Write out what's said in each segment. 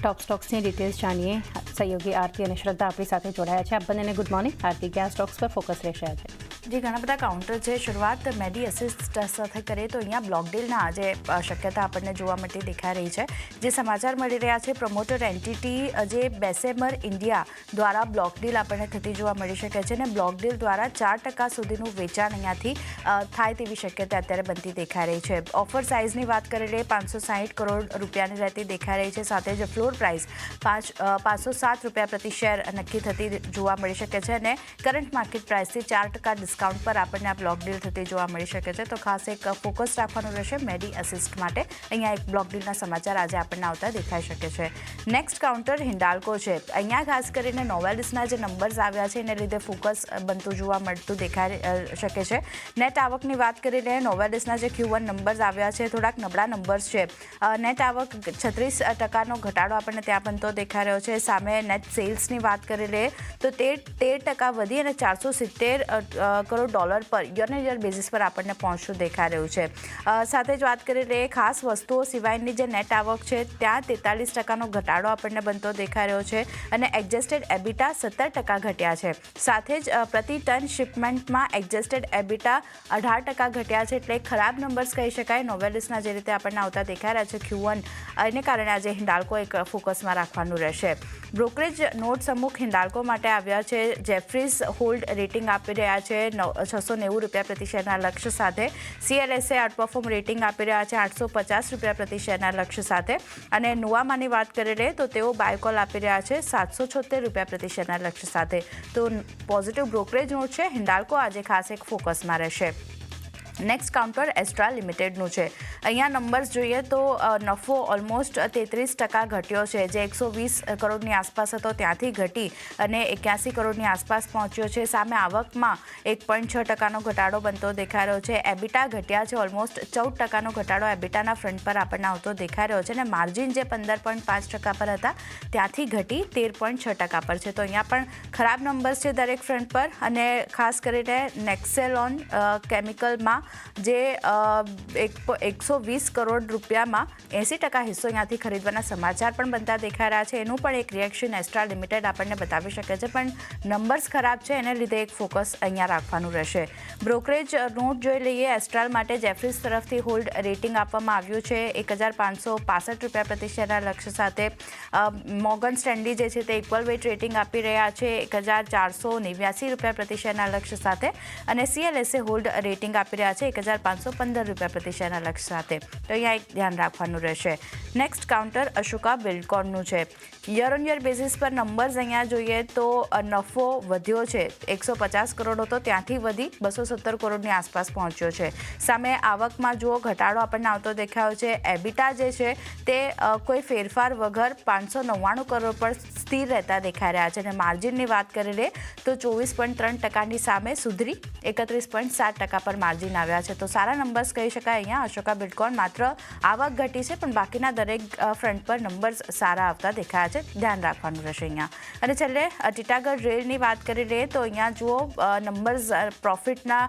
ટોપ સ્ટોક્સની details જાણીએ. સહયોગી આરતી અને શ્રદ્ધા આપણી સાથે જોડાયા છે. આપ બંનેને ગુડ મોર્નિંગ. આરતી, કયા સ્ટોક્સ પર ફોકસ રહેશે આજે? જે ઘણા બધા કાઉન્ટર છે. શરૂઆત મેડી અસિસ્ટ સાથે કરીએ તો અહીંયા બ્લોક ડીલના આજે શક્યતા આપણને જોવા મળતી દેખાઈ રહી છે. જે સમાચાર મળી રહ્યા છે, પ્રમોટર એન્ટિટી જે બેસેમર ઇન્ડિયા દ્વારા બ્લોક ડીલ આપણને થતી જોવા મળી શકે છે અને બ્લોક ડીલ દ્વારા 4% સુધીનું વેચાણ અહીંયાથી થાય તેવી શક્યતા અત્યારે બનતી દેખાઈ રહી છે. ઓફર સાઇઝની વાત કરીએ 560 કરોડ રૂપિયાની રહેતી દેખાઈ રહી છે. સાથે જ ફ્લોર પ્રાઇસ 507 રૂપિયા પ્રતિ શેર નક્કી થતી જોવા મળી શકે છે અને કરંટ માર્કેટ પ્રાઇસથી 4% ડિસ્કાઉન્ટ પર આપણને આ બ્લોક ડીલ થતી જોવા મળી શકે છે. તો ખાસ એક ફોકસ રાખવાનું રહેશે મેડી અસિસ્ટ માટે. અહીંયા એક બ્લોક ડીલના સમાચાર આજે આપણને આવતા દેખાઈ શકે છે. નેક્સ્ટ કાઉન્ટર હિન્ડાલ્કો છે. અહીંયા ખાસ કરીને નોવેલિસના જે નંબર્સ આવ્યા છે એને લીધે ફોકસ બનતું જોવા મળતું દેખાઈ શકે છે. નેટ આવકની વાત કરીને નોવેલિસના જે Q1 નંબર્સ આવ્યા છે થોડાક નબળા નંબર્સ છે. નેટ આવક 36% ઘટાડો આપણને ત્યાં બનતો દેખાઈ રહ્યો છે. સામે નેટ સેલ્સની વાત કરી લઈએ તો તે 13% વધી અને $470 કરોડ પર યર ઓન યર બેઝિસ પર આપણને પહોંચતું દેખાઈ રહ્યું છે. સાથે જ વાત કરી લઈએ ખાસ વસ્તુઓ સિવાયની જે નેટ આવક છે ત્યાં 43% ઘટાડો આપણને બનતો દેખાઈ રહ્યો છે અને એડજસ્ટેડ એબિટા 17% ઘટ્યા છે. સાથે જ પ્રતિ ટન શિપમેન્ટમાં એડજસ્ટેડ એબિટા 18% ઘટ્યા છે. એટલે ખરાબ નંબર્સ કહી શકાય નોવેલિસના જે રીતે આપણને આવતા દેખાઈ રહ્યા છે Q1. એને કારણે આજે હિન્ડાલ્કો એક ફોકસમાં રાખવાનું રહેશે. બ્રોકરેજ નોટ સમૂહ હિન્ડાલ્કો માટે આવ્યા છે. જેફરીઝ હોલ્ડ રેટિંગ આપી રહ્યા છે 690 રૂપિયા પ્રતિ શેરના લક્ષ્ય સાથે. CLSA આઉટપરફોર્મ રેટિંગ આપી રહ્યા છે 850 રૂપિયા પ્રતિ શેરના લક્ષ્ય સાથે. અને નુવામાની વાત કરી લઈએ તો તેઓ બાયકોલ આપી રહ્યા છે 776 રૂપિયા પ્રતિ શેરના લક્ષ્ય સાથે. તો પોઝિટિવ બ્રોકરેજ નોટ છે. હિન્ડાલ્કો આજે ખાસ એક ફોકસમાં રહેશે. નેક્સ્ટ કાઉન્ટર એસ્ટ્રા લિમિટેડનું છે. અહીંયા નંબર્સ જોઈએ તો નફો ઓલમોસ્ટ 33% ઘટ્યો છે. જે 120 કરોડની આસપાસ હતો ત્યાંથી ઘટી અને 81 કરોડની આસપાસ પહોંચ્યો છે. સામે આવકમાં 1.6% ઘટાડો બનતો દેખાઈ રહ્યો છે. એબિટા ઘટ્યા છે. ઓલમોસ્ટ 14% ઘટાડો એબિટાના ફ્રન્ટ પર આપણને આવતો દેખાઈ રહ્યો છે અને માર્જિન જે 15.5% પર હતા ત્યાંથી ઘટી 13.6% પર છે. તો અહીંયા પણ ખરાબ નંબર્સ છે દરેક ફ્રન્ટ પર. અને ખાસ કરીને નેક્સેલોન કેમિકલમાં જે 120 કરોડ રૂપિયામાં 80% હિસ્સો અહીંયાથી ખરીદવાના સમાચાર પણ બનતા દેખાઈ રહ્યા છે. એનું પણ એક રિએક્શન એસ્ટ્રા લિમિટેડ આપણને બતાવી શકે છે. પણ નંબર્સ ખરાબ છે એને લીધે એક ફોકસ અહીંયા રાખવાનું રહેશે. બ્રોકરેજ નોટ જોઈ લઈએ એસ્ટ્રાલ માટે. જેફરીઝ તરફથી હોલ્ડ રેટિંગ આપવામાં આવ્યું છે 1565 રૂપિયા પ્રતિ શેરના લક્ષ્ય સાથે. મોર્ગન સ્ટેન્લી જે છે તે ઇક્વલ વેટ રેટિંગ આપી રહ્યા છે 1489 રૂપિયા પ્રતિ શેરના લક્ષ્ય સાથે. અને CLSA હોલ્ડ રેટિંગ આપી રહ્યા છે 1515 રૂપિયા પ્રતિ શેરના લક્ષ્ય સાથે. તો અહીંયા એક ધ્યાન રાખવાનું રહેશે. નેક્સ્ટ કાઉન્ટર અશોકા બિલ્ડકોનનું છે. યર ઓન યર બેઝિસ પર નંબર્સ અહીંયા જોઈએ તો નફો વધ્યો છે 150 કરોડ હતો ત્યાંથી વધી 217 કરોડની આસપાસ પહોંચ્યો છે. સામે આવકમાં જુઓ ઘટાડો આપણને આવતો દેખાયો છે. એબિટા જે છે તે કોઈ ફેરફાર વગર 599 કરોડ પર સ્થિર રહેતા દેખાઈ રહ્યા છે. અને માર્જિનની વાત કરી લે તો 24.3%ની સામે સુધરી 31.7% પર માર્જિન આવ્યા છે. તો સારા નંબર્સ કહી શકાય અહીંયા અશોકા બિલ્ડકોન. માત્ર આવક ઘટી છે પણ બાકીના દરેક ફ્રન્ટ પર નંબર્સ સારા આવતા દેખાયા છે. ધ્યાન રાખવાનું રહેશે અહીંયા. અને છેલ્લે ટીટાગઢ રેલની વાત કરી લઈએ તો અહીંયા જુઓ નંબર્સ પ્રોફિટના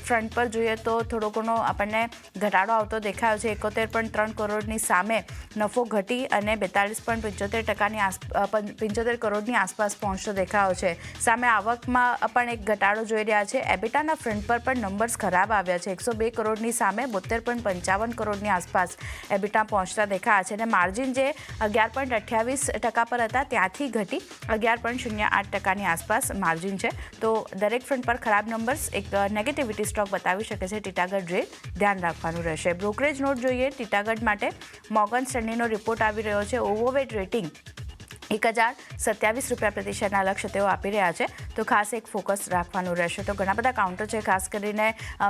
ફ્રન્ટ પર જોઈએ તો થોડો ઘણો આપણને ઘટાડો આવતો દેખાયો છે. 71.3 કરોડની સામે નફો ઘટી અને 42.75% કરોડની આસપાસ પહોંચતો દેખાયો છે. સામે આવકમાં પણ એક ઘટાડો જોઈ રહ્યા છે. એબિટાના ફ્રન્ટ પર પણ નંબર્સ ખરાબ આવ્યા છે. 102 કરોડની સામે 72.55 કરોડની આસપાસ એબિટા પહોંચતા દેખાયા છે. અને માર્જિન જે 11.28% પર હતા ત્યાંથી ઘટી 11.08%ની આસપાસ માર્જિન છે. તો દરેક ફ્રન્ટ પર ખરાબ નંબર્સ એક નેગેટિવિટી સ્ટોક બતાવી શકે છે ટીટાગઢ રેલ. ધ્યાન રાખવાનું રહેશે. બ્રોકરેજ નોટ જોઈએ ટીટાગઢ માટે. મોર્ગન સ્ટેન્લીનો રિપોર્ટ આવી રહ્યો છે. ઓવરવેટ રેટિંગ 1027 રૂપિયા પ્રતિ શેરના લક્ષ્ય તેઓ આપી રહ્યા છે. તો ખાસ એક ફોકસ રાખવાનું રહેશે. તો ઘણા બધા કાઉન્ટર છે. ખાસ કરીને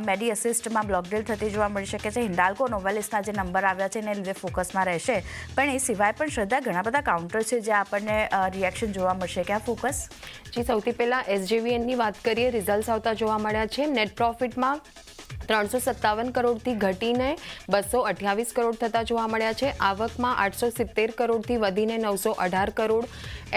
મેડી અસિસ્ટમાં બ્લોક ડીલ થતી જોવા મળી શકે છે. હિન્ડાલ્કો નોવેલિસના જે નંબર આવ્યા છે એને લીધે ફોકસમાં રહેશે. પણ એ સિવાય પણ શ્રદ્ધા ઘણા બધા કાઉન્ટર છે જ્યાં આપણને રિએક્શન જોવા મળશે. ક્યાં ફોકસ? જી, સૌથી પહેલાં SJVNની વાત કરીએ. રિઝલ્ટ્સ આવતા જોવા મળ્યા છે. નેટ પ્રોફિટમાં 357 કરોડથી ઘટીને 228 કરોડ થતા જોવા મળ્યા છે. આવકમાં 870 કરોડથી વધીને 918 કરોડ.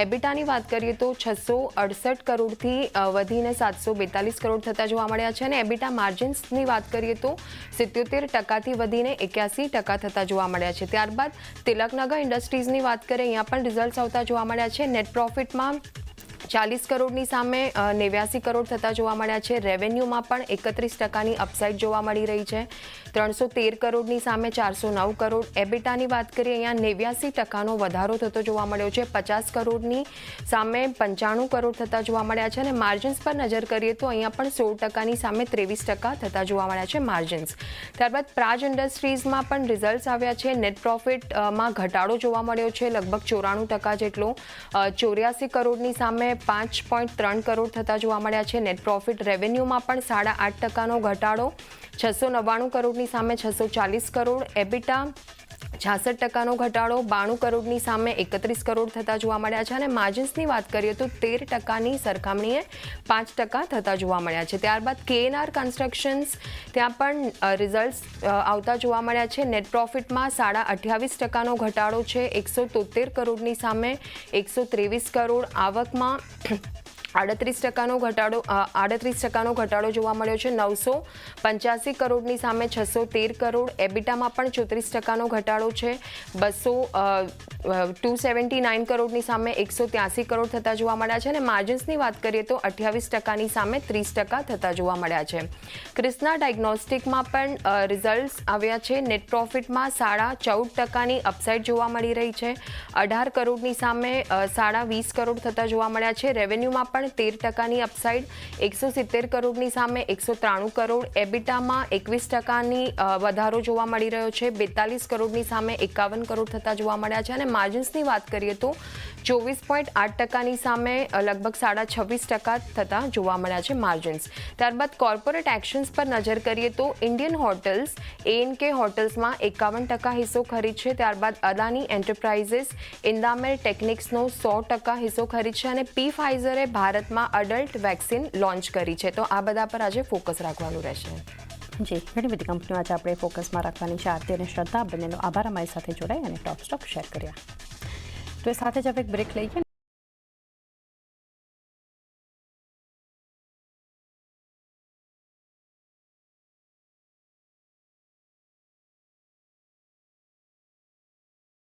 એબિટાની વાત કરીએ તો 668 કરોડથી વધીને 742 કરોડ થતા જોવા મળ્યા છે અને એબિટા માર્જિન્સની વાત કરીએ તો 77% વધીને 81% થતા જોવા મળ્યા છે. ત્યારબાદ તિલકનગર ઇન્ડસ્ટ્રીઝની વાત કરીએ, અહીંયા પણ રિઝલ્ટ્સ આવતા જોવા મળ્યા છે. નેટ પ્રોફિટમાં 40 કરોડની સામે 89 કરોડ થતા જોવા મળ્યા છે. રેવન્યુમાં પણ 31%ની અપસાઇડ જોવા મળી રહી છે. 313 કરોડની સામે 409 કરોડ. એબિટાની વાત કરીએ, અહીંયા 89%નો વધારો થતો જોવા મળ્યો છે. 50 કરોડની સામે 95 કરોડ થતા જોવા મળ્યા છે અને માર્જિન્સ પર નજર કરીએ તો અહીંયા પણ 16%ની સામે 23% થતા જોવા મળ્યા છે માર્જિન્સ. ત્યારબાદ પ્રાજ ઇન્ડસ્ટ્રીઝમાં પણ રિઝલ્ટ્સ આવ્યા છે. નેટ પ્રોફિટમાં ઘટાડો જોવા મળ્યો છે, લગભગ 94% જેટલો. 84 કરોડની સામે 5.3 કરોડ થતા જોવા મળ્યા છે. નેટ પ્રોફિટ રેવન્યુમાં પણ 8.5%નો ઘટાડો, 699 કરોડની સામે 640 કરોડ. એબિટા 66%નો ઘટાડો, 92 કરોડની સામે 31 કરોડ થતા જોવા મળ્યા છે અને માર્જિન્સની વાત કરીએ તો 13%ની સરખામણીએ 5% થતા જોવા મળ્યા છે. ત્યારબાદ KNR કન્સ્ટ્રક્શન્સ, ત્યાં પણ રિઝલ્ટ્સ આવતા જોવા મળ્યા છે. નેટ પ્રોફિટમાં 28.5%નો ઘટાડો છે, 173 કરોડની સામે 123 કરોડ. આવકમાં 38%નો ઘટાડો જોવા મળ્યો છે, 985 કરોડની સામે 613 કરોડ. એબિટામાં પણ 34%નો ઘટાડો છે, 279 કરોડની સામે 183 કરોડ થતા જોવા મળ્યા છે અને માર્જિન્સની વાત કરીએ તો 28%ની સામે 30% થતા જોવા મળ્યા છે. ક્રિષ્ના ડાયગ્નોસ્ટિકમાં પણ રિઝલ્ટ્સ આવ્યા છે. નેટ પ્રોફિટમાં 14.5%ની અપસાઇડ જોવા મળી રહી છે, 18 કરોડની સામે 20.5 કરોડ થતા જોવા મળ્યા છે. રેવન્યુમાં પણ 13%ની અપસાઇડ, 170 કરોડની સામે 193 કરોડ. એબિટામાં 21%ની વધારો જોવા મળી રહ્યો છે, 42 કરોડની સામે 51 કરોડ થતા જોવા મળ્યા છે અને માર્જિન્સની વાત કરીએ તો 24.8%ની સામે લગભગ 26.5% થતા જોવા મળ્યા છે માર્જિન્સ. ત્યારબાદ કોર્પોરેટ એક્શન્સ પર નજર કરીએ તો ઇન્ડિયન હોટલ્સ, ANK હોટલ્સમાં 51% હિસ્સો ખરીદશે. ત્યારબાદ અદાની એન્ટરપ્રાઇઝિસ, ઇન્દામેર ટેકનિક્સનો 100% હિસ્સો ખરીદશે અને પી ફાઇઝરે ભારતમાં અડલ્ટ વેક્સિન લોન્ચ કરી છે. તો આ બધા પર આજે ફોકસ રાખવાનું રહેશે. જી, ઘણી બધી કંપનીઓ આજે આપણે ફોકસમાં રાખવાની છે. આરતી અને શ્રદ્ધા બંનેનો આભાર અમારી સાથે જોડાઈ અને ટોપ સ્ટોક શેર કર્યા. તો એ સાથે જ હવે એક બ્રેક લઈએ.